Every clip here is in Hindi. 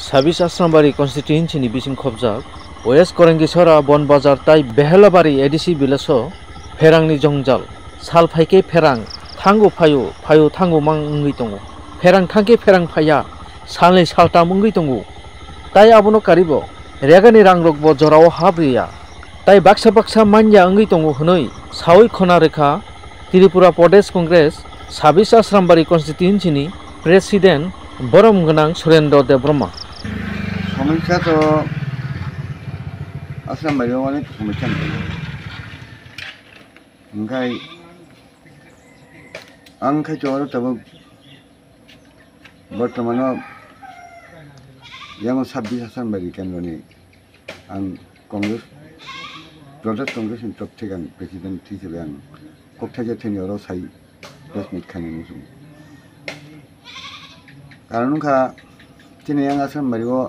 26 Asrambari constituency ni bising khobjak West Korangisora Bon Bazar tai Behelabari ADC bilaso Ferang ni jongjal sal phaike ferang thango phayo thango mangui tongo ferang thangke ferang phaya salni salta mungui tongo tai abono karibo regani rangrok bo jorao habriya tai baksa manya angui tongo hnoi sawi khona rekha Tripura Pradesh Congress 26 Asrambari constituency ni president Borom Ganang Surendra Debrahma সমস্যা তো আসলামবাড়িও অনেক সমস্যা নেই ओमफ्राय आं खायथियाव तब बर्तमानाव याङो 26 आसामबारि केन्द्रनि आं कंग्रेस प्रदेश कंग्रेसनि टप थिगां प्रेसिडेन्ट हिसाबै आं कक्राझार थेनियाव साइ प्रेस मिट खालामनो जों खारनखा दिनै आं आसामबारियाव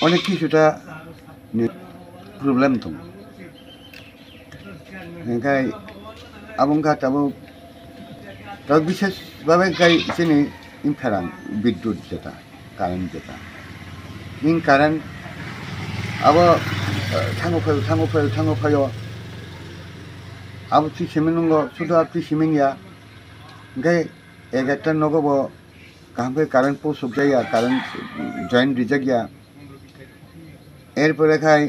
अनेक किसुटा प्रब्लेम दं ओंखाय आबुंखा तब विशेषभावे गाय जोंनि इम्फेरान विद्युत जेता कारेन्ट जेता इन कारेन्ट अब थाङो फायो अब सिमेन्ट नंगौ सुदु अब सिमेन्ट या ओंखाय 11टा नगबो गाहामके कारेन्ट पोस्ट जाया कारेन्ट जॉइंट रिजेक्ट या एरपरे खाय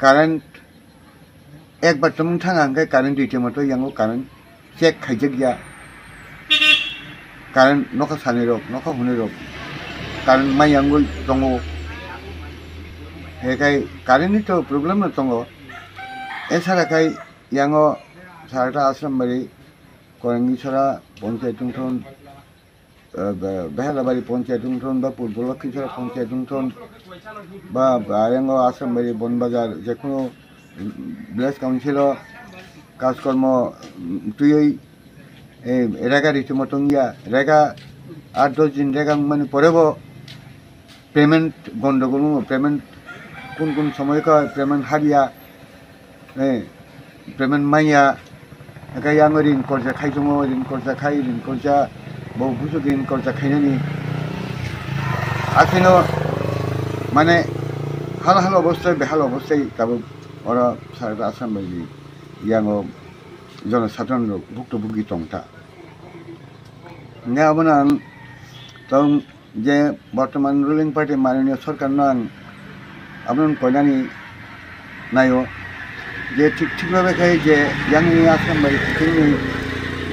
कारेन्ट एक बार तुम थाङा ओंखाय कारेन्ट दैथेमोथ' याङो कारेन्ट चेक खायजेक या कारेन्ट नखा सानै रक नखा हुनै रक कारेन्ट मायाङो दङ हेखाय कारेन्टनि तो प्रब्लेम दङ एसाराखाय याङो सारटा आसामबारि कोरांगिसरा पन्चायत थन बेहालाबारि पन्चायत थन बा पुरबलखिसरा पन्चायत थन बा याङो आसामबारि बनबाजार जेखुनु ब्लेस काउंसिल काजकर्म तुयै रेगा रीतिमतंगिया रेगा 8-10 दिन रेगा माने परेबो पेमेंट गंडगोल पेमेंट कुन समय का पेमेंट हारिया पेमेंट माइया गाय आं रिन खरसा खायजों रिन खरसा बहु बुसु रिन खरसा खायनानि आखिनो माने हाल अवस्था बेहाल अवस्था दाबो ओरा सारा आसामबारि याङो जनसाधारण भुक्तभोगी दंता नाबोना आं दं जे बर्तमान रुलिंग पार्टी माननीय सरकारनो आं आपन कयनानि नायो जे ठीक खाय जे याङनि आसामबारि थिंनि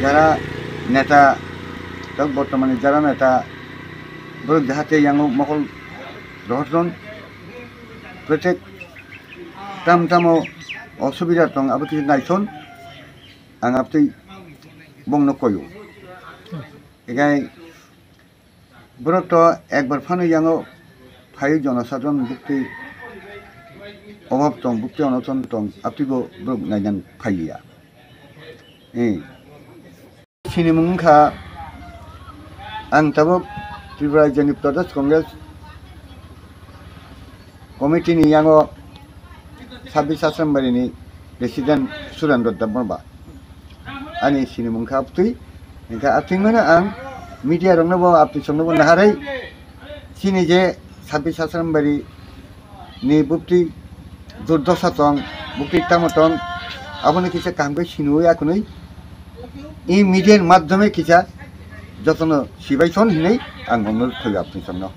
जारा नेता दं बर्तमान जारा नेता बर जाहाथे याङो मखल रहरजन प्रत्येक तामो असुबिदा दं अब कि नायसन आं अब बुंनो कयो एगाय ब्रत एक बार फानो याङो फाइ जनसाधारण बुक्ति अभाब दं बुक्ति अनशन दं आपतिबो ब्रक नायनान फाइया सिनेमुंखा आं तब त्रिपुरा राज्योनि प्रदेश कंग्रेस कमिटिनि याङो 26 आसामबारिनि प्रेसिडेन्ट सुरेन्द्र देब्रमा आंनि सिनेमुंखा आपतुइ ओंखाय आथिंमोनो आं मिडिया रंनोबो आपतुइ संनोबो नाहारै सिनि जे 26 आसामबारिनि बुक्ति दुर्दशा दं बुक्ति तामतन आबोनो किसा कामखौ सिनुयै आखुनै इ मिडियानि माध्यमे किसा जतन सिबायसन हिनै आं अनुरोध खालामो आपतुइ संनो